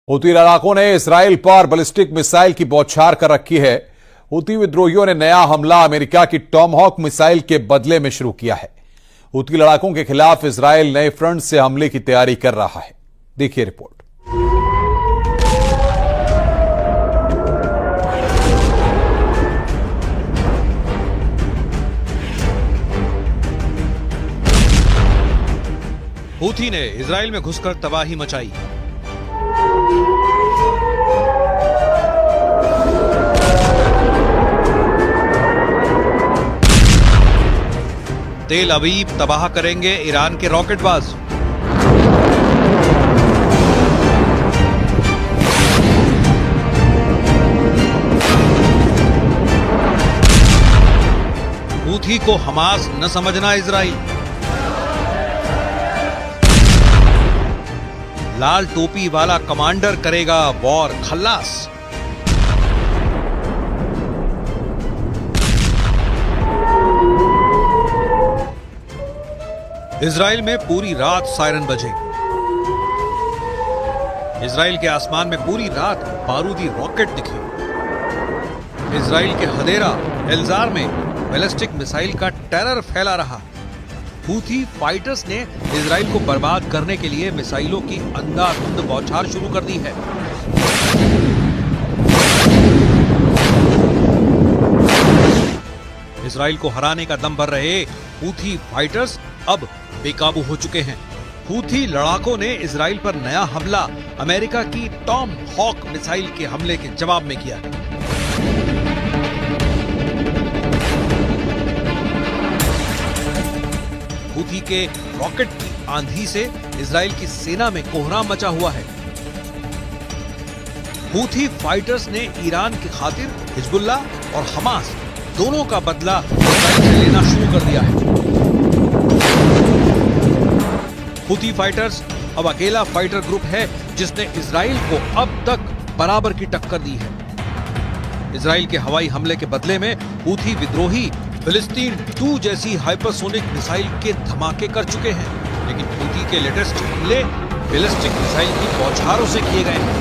Houthi लड़ाकों ने Israel पर बैलिस्टिक मिसाइल की बौछार कर रखी है। हूती विद्रोहियों ने नया हमला अमेरिका की टॉमहॉक मिसाइल के बदले में शुरू किया है। हूती लड़ाकों के खिलाफ इसराइल नए फ्रंट से हमले की तैयारी कर रहा है। देखिए रिपोर्ट। हूथी ने इजराइल में घुसकर तबाही मचाई। तेल अवीव तबाह करेंगे ईरान के रॉकेटबाज। हूथी को हमास न समझना इजराइल। लाल टोपी वाला कमांडर करेगा वॉर खल्लास। इजराइल में पूरी रात सायरन बजे। इजराइल के आसमान में पूरी रात बारूदी रॉकेट दिखे। इजराइल के हदेरा एल्जार में बैलिस्टिक मिसाइल का टेरर फैला रहा। हूथी फाइटर्स ने इजराइल को बर्बाद करने के लिए मिसाइलों की अंधाधुंध बौछार शुरू कर दी है। इजराइल को हराने का दम भर रहे हूथी फाइटर्स अब बेकाबू हो चुके हैं। हूथी लड़ाकों ने इजराइल पर नया हमला अमेरिका की टॉम हॉक मिसाइल के हमले के जवाब में किया। हूथी के रॉकेट की आंधी से इजराइल की सेना में कोहराम मचा हुआ है। हूथी फाइटर्स ने ईरान की खातिर हिजबुल्लाह और हमास दोनों का बदला इजराइल से लेना शुरू कर दिया है। हूथी फाइटर्स अब अकेला फाइटर ग्रुप है जिसने इजराइल को अब तक बराबर की टक्कर दी है। इजराइल के हवाई हमले के बदले में हूथी विद्रोही फिलिस्तीन 2 जैसी हाइपरसोनिक मिसाइल के धमाके कर चुके हैं, लेकिन हूथी के लेटेस्ट हमले बैलिस्टिक मिसाइल की बौछारों से किए गए हैं।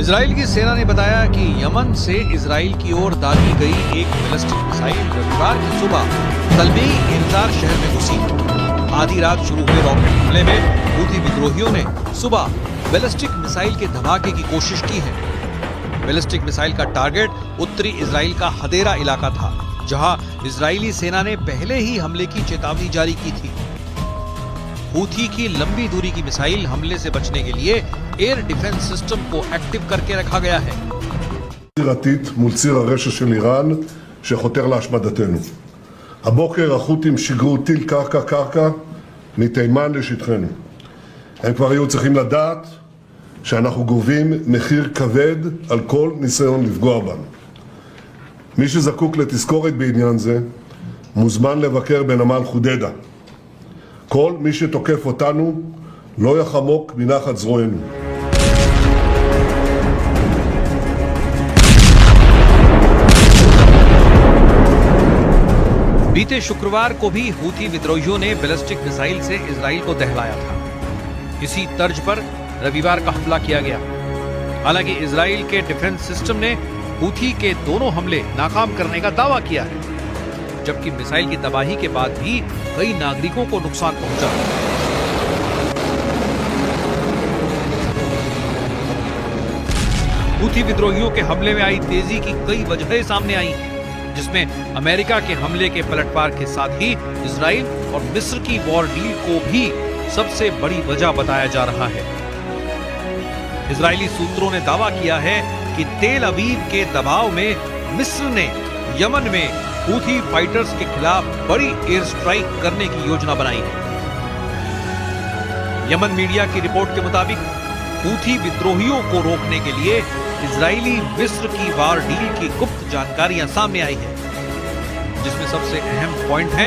इजराइल की सेना ने बताया कि यमन से इजराइल की ओर दागी गई एक बैलिस्टिक मिसाइल रविवार की सुबह तलबी एल्जार शहर में घुसी। आधी रात शुरू हुए रॉकेट हमले में हूथी विद्रोहियों ने सुबह बैलिस्टिक मिसाइल के धमाके की कोशिश की है। बैलिस्टिक मिसाइल का टारगेट उत्तरी इजराइल का हदेरा इलाका था, जहां इजरायली सेना ने पहले ही हमले की चेतावनी जारी की थी। हूथी की लंबी दूरी की मिसाइल हमले से बचने के लिए एयर डिफेंस सिस्टम को एक्टिव करके रखा गया है। מול ציר הרשע של איראן שחותר להשמדתנו. הבוקר החות'ים שיגרו טיל קרקע מתימן לשטחנו. הם כבר היו צריכים לדעת שאנחנו גובים מחיר כבד על כל ניסיון לפגוע בנו. מי שזקוק לתזכורת בעניין זה מוזמן לבקר בנמל חודדה. כל מי שתוקף אותנו לא יחמוק מנחת זרוענו. बीते शुक्रवार को भी हूथी विद्रोहियों ने बैलिस्टिक मिसाइल से इजराइल को दहलाया था। इसी तर्ज पर रविवार का हमला किया गया। हालांकि इजराइल के डिफेंस सिस्टम ने हूथी के दोनों हमले नाकाम करने का दावा किया है, जबकि मिसाइल की तबाही के बाद भी कई नागरिकों को नुकसान पहुंचा। हूथी विद्रोहियों के हमले में आई तेजी की कई वजहें सामने आई, जिसमें अमेरिका के हमले के पलटवार के साथ ही इजराइल और मिस्र की वॉर डील को भी सबसे बड़ी वजह बताया जा रहा है। इजरायली सूत्रों ने दावा किया है कि तेल अवीव के दबाव में मिस्र ने यमन में हूथी फाइटर्स के खिलाफ बड़ी एयर स्ट्राइक करने की योजना बनाई है। यमन मीडिया की रिपोर्ट के मुताबिक हूथी विद्रोहियों को रोकने के लिए इजरायली मिस्र की वार डील की गुप्त जानकारियां सामने आई है, जिसमें सबसे अहम पॉइंट है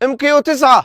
MQ-9،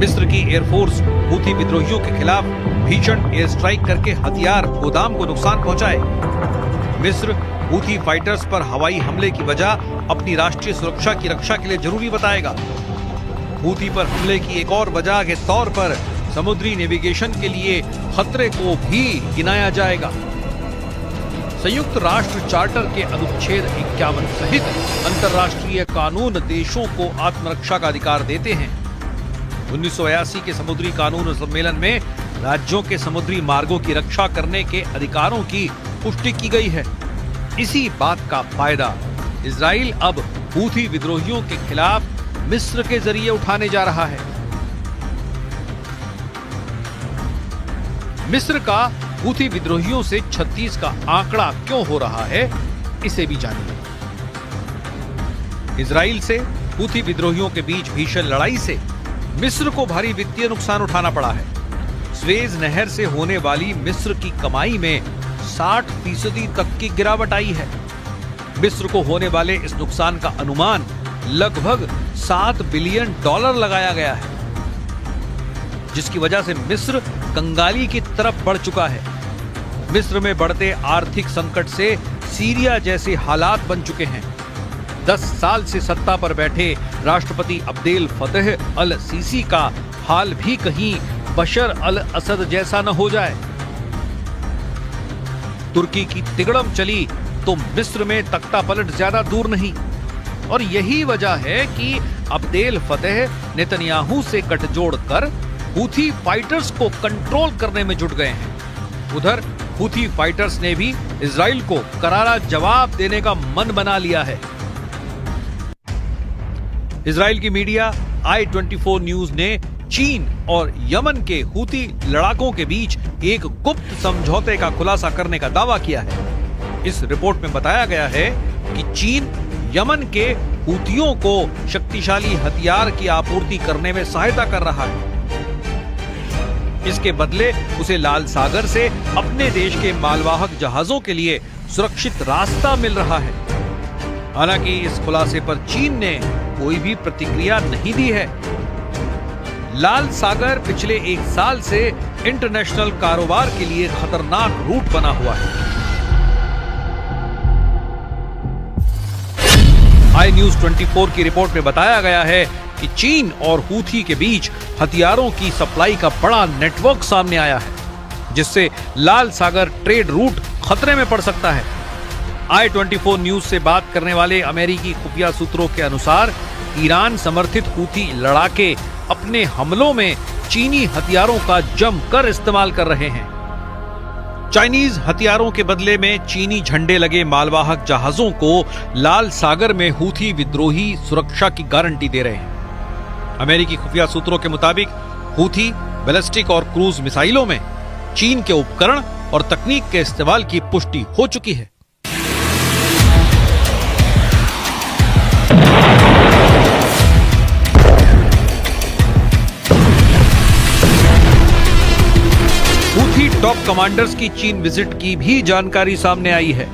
मिस्र की एयरफोर्स हूथी विद्रोहियों के खिलाफ भीषण एयर स्ट्राइक करके हथियार गोदाम को नुकसान पहुंचाए। मिस्र हूथी फाइटर्स पर हवाई हमले की वजह अपनी राष्ट्रीय सुरक्षा की रक्षा के लिए जरूरी बताएगा। हूथी पर हमले की एक और वजह के तौर पर समुद्री नेविगेशन के लिए खतरे को भी गिनाया जाएगा। संयुक्त राष्ट्र चार्टर के अनुच्छेद 51 सहित अंतर्राष्ट्रीय कानून देशों को आत्मरक्षा का अधिकार देते हैं। 1982 के समुद्री कानून सम्मेलन में राज्यों के समुद्री मार्गों की रक्षा करने के अधिकारों की पुष्टि की गई है। इसी बात का फायदा इजराइल अब हूथी विद्रोहियों के खिलाफ मिस्र के जरिए उठाने जा रहा है। मिस्र का हूथी विद्रोहियों से 36 का आंकड़ा क्यों हो रहा है, इसे भी जानिए। इजराइल से हूथी विद्रोहियों के बीच भीषण लड़ाई से मिस्र को भारी वित्तीय नुकसान उठाना पड़ा है। स्वेज नहर से होने वाली मिस्र की कमाई में 60% तक की गिरावट आई है। मिस्र को होने वाले इस नुकसान का अनुमान लगभग $7 बिलियन लगाया गया है, जिसकी वजह से मिस्र कंगाली की तरफ बढ़ चुका है। मिस्र में बढ़ते आर्थिक संकट से सीरिया जैसे हालात बन चुके हैं। 10 साल से सत्ता पर बैठे राष्ट्रपति अब्देल फतेह अल सीसी का हाल भी कहीं बशर अल असद जैसा न हो जाए। तुर्की की तिगड़म चली तो मिस्र में तख्ता पलट ज्यादा दूर नहीं, और यही वजह है कि अब्देल फतेह नेतन्याहू से गठजोड़ कर हूथी फाइटर्स को कंट्रोल करने में जुट गए हैं। उधर हूथी फाइटर्स ने भी इजराइल को करारा जवाब देने का मन बना लिया है। इजराइल की मीडिया I-24 न्यूज ने चीन और यमन के हूथी लड़ाकों के बीच एक गुप्त समझौते का खुलासा करने का दावा किया है। इस रिपोर्ट में बताया गया है कि चीन यमन के हूथियों को शक्तिशाली हथियार की आपूर्ति करने में सहायता कर रहा है। इसके बदले उसे लाल सागर से अपने देश के मालवाहक जहाजों के लिए सुरक्षित रास्ता मिल रहा है। हालांकि इस खुलासे पर चीन ने कोई भी प्रतिक्रिया नहीं दी है। लाल सागर पिछले 1 साल से इंटरनेशनल कारोबार के लिए खतरनाक रूट बना हुआ है। I-News-24 की रिपोर्ट में बताया गया है कि चीन और हूथी के बीच हथियारों की सप्लाई का बड़ा नेटवर्क सामने आया है, जिससे लाल सागर ट्रेड रूट खतरे में पड़ सकता है। I-24 न्यूज से बात करने वाले अमेरिकी खुफिया सूत्रों के अनुसार ईरान समर्थित हूथी लड़ाके अपने हमलों में चीनी हथियारों का जमकर इस्तेमाल कर रहे हैं। चाइनीज हथियारों के बदले में चीनी झंडे लगे मालवाहक जहाजों को लाल सागर में हूथी विद्रोही सुरक्षा की गारंटी दे रहे हैं। अमेरिकी खुफिया सूत्रों के मुताबिक हूथी बैलिस्टिक और क्रूज मिसाइलों में चीन के उपकरण और तकनीक के इस्तेमाल की पुष्टि हो चुकी है। हूथी टॉप कमांडर्स की चीन विजिट की भी जानकारी सामने आई है,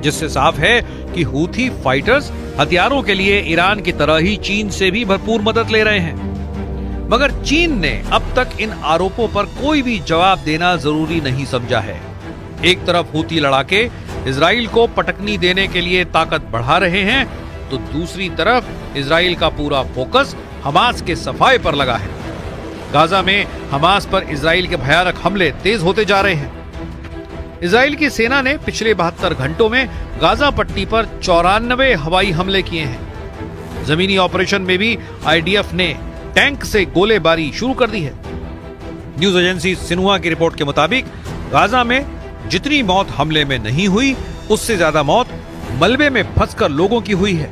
जिससे साफ है कि हूथी फाइटर्स हथियारों के लिए ईरान की तरह ही चीन से भी भरपूर मदद ले रहे हैं। मगर चीन ने अब तक इन आरोपों पर कोई भी जवाब देना जरूरी नहीं समझा है। एक तरफ हूथी लड़ाके इजराइल को पटकनी देने के लिए ताकत बढ़ा रहे हैं, तो दूसरी तरफ इजराइल का पूरा फोकस हमास के सफाए पर लगा है। गाजा में हमास पर इजराइल के भयानक हमले तेज होते जा रहे हैं। इजराइल की सेना ने पिछले 72 घंटों में गाजा पट्टी पर 94 हवाई हमले किए हैं। जमीनी ऑपरेशन में भी आईडीएफ ने टैंक से गोलेबारी शुरू कर दी है। न्यूज एजेंसी सिन्हुआ की रिपोर्ट के मुताबिक गाजा में जितनी मौत हमले में नहीं हुई, उससे ज्यादा मौत मलबे में फंसकर लोगों की हुई है।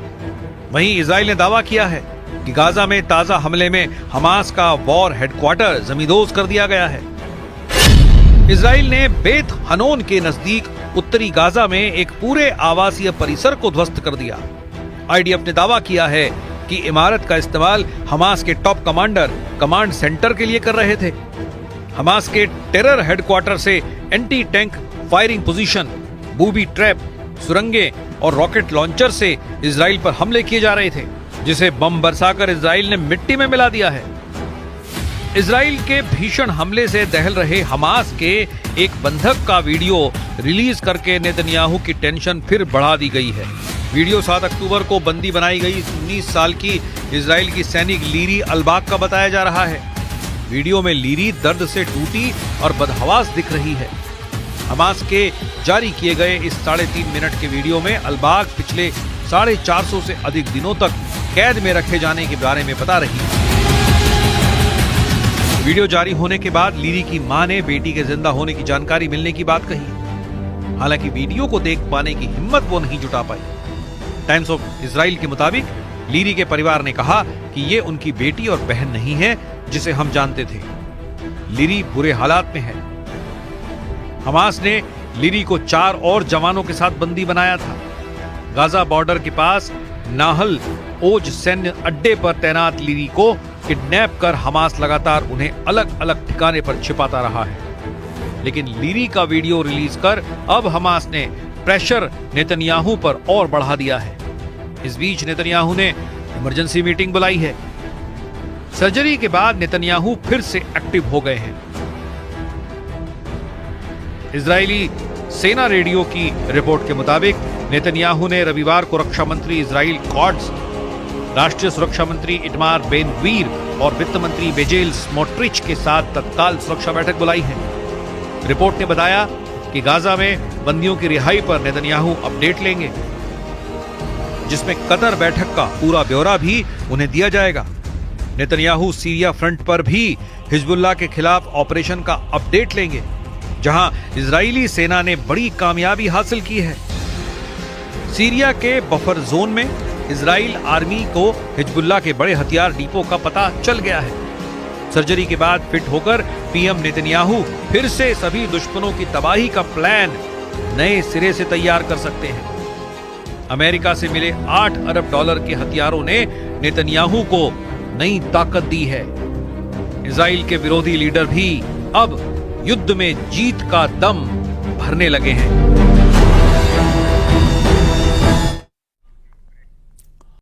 वहीं इजराइल ने दावा किया है कि गाजा में ताजा हमले में हमास का वॉर हेडक्वार्टर जमींदोज कर दिया गया है। इजराइल ने बेत हनोन के नजदीक उत्तरी गाजा में एक पूरे आवासीय परिसर को ध्वस्त कर दिया। आईडीएफ ने दावा किया है कि इमारत का इस्तेमाल हमास के टॉप कमांडर कमांड सेंटर के लिए कर रहे थे। हमास के टेरर हेडक्वार्टर से anti tank firing position, booby trap, सुरंगें और रॉकेट लॉन्चर से इजराइल पर हमले किए जा रहे थे, जिसे बम बरसाकर इजराइल ने मिट्टी में मिला दिया है। इजराइल के भीषण हमले से दहल रहे हमास के एक बंधक का वीडियो रिलीज करके नेतन्याहू की टेंशन फिर बढ़ा दी गई है। वीडियो 7 अक्टूबर को बंदी बनाई गई 19 साल की इजराइल की सैनिक लीरी अलबाग का बताया जा रहा है। वीडियो में लीरी दर्द से टूटी और बदहवास दिख रही है। हमास के जारी किए गए इस 3.5 मिनट के वीडियो में अलबाग पिछले 450 से अधिक दिनों तक कैद में रखे जाने के बारे में बता रही है। वीडियो जारी होने के बाद लीरी की मां ने बेटी के जिंदा होने की जानकारी मिलने की बात कही। हालांकि वीडियो को देख पाने की हिम्मत वो नहीं जुटा पाई। टाइम्स ऑफ इजराइल के मुताबिक लीरी के परिवार ने कहा कि ये उनकी बेटी और बहन नहीं है जिसे हम जानते थे। लीरी बुरे हालात में है। हमास ने लीरी को 4 और जवानों के साथ बंदी बनाया था। गाजा बॉर्डर के पास नाहल ओज सैन्य अड्डे पर तैनात लीरी को किडनैप कर हमास लगातार उन्हें अलग अलग ठिकाने पर छिपाता रहा है। लेकिन लीरी का वीडियो रिलीज कर अब हमास ने प्रेशर नेतन्याहू पर और बढ़ा दिया है। इस बीच नेतन्याहू ने इमरजेंसी मीटिंग बुलाई है। सर्जरी के बाद नेतन्याहू फिर से एक्टिव हो गए हैं। इजरायली सेना रेडियो की रिपोर्ट के मुताबिक नेतन्याहू ने रविवार को रक्षा मंत्री इजराइल कॉट्स, राष्ट्रीय सुरक्षा मंत्री इटमार बेन-ग्वीर और वित्त मंत्री बेजेल स्मोट्रिच के साथ तत्काल सुरक्षा बैठक बुलाई है। रिपोर्ट ने बताया कि गाजा में बंदियों की रिहाई पर नेतन्याहू अपडेट लेंगे, जिसमें कतर बैठक का पूरा ब्यौरा भी उन्हें दिया जाएगा। नेतन्याहू सीरिया फ्रंट पर भी हिजबुल्लाह के खिलाफ ऑपरेशन का अपडेट लेंगे, जहां इजरायली सेना ने बड़ी कामयाबी हासिल की है। सीरिया के बफर जोन में इजराइल आर्मी को हिजबुल्लाह के बड़े हथियार डिपो का पता चल गया है। सर्जरी के बाद फिट होकर पीएम नेतन्याहू फिर से सभी दुश्मनों की तबाही का प्लान नए सिरे से तैयार कर सकते हैं। अमेरिका से मिले $8 अरब के हथियारों ने नेतन्याहू को नई ताकत दी है। इजराइल के विरोधी लीडर भी अब युद्ध में जीत का दम भरने लगे हैं।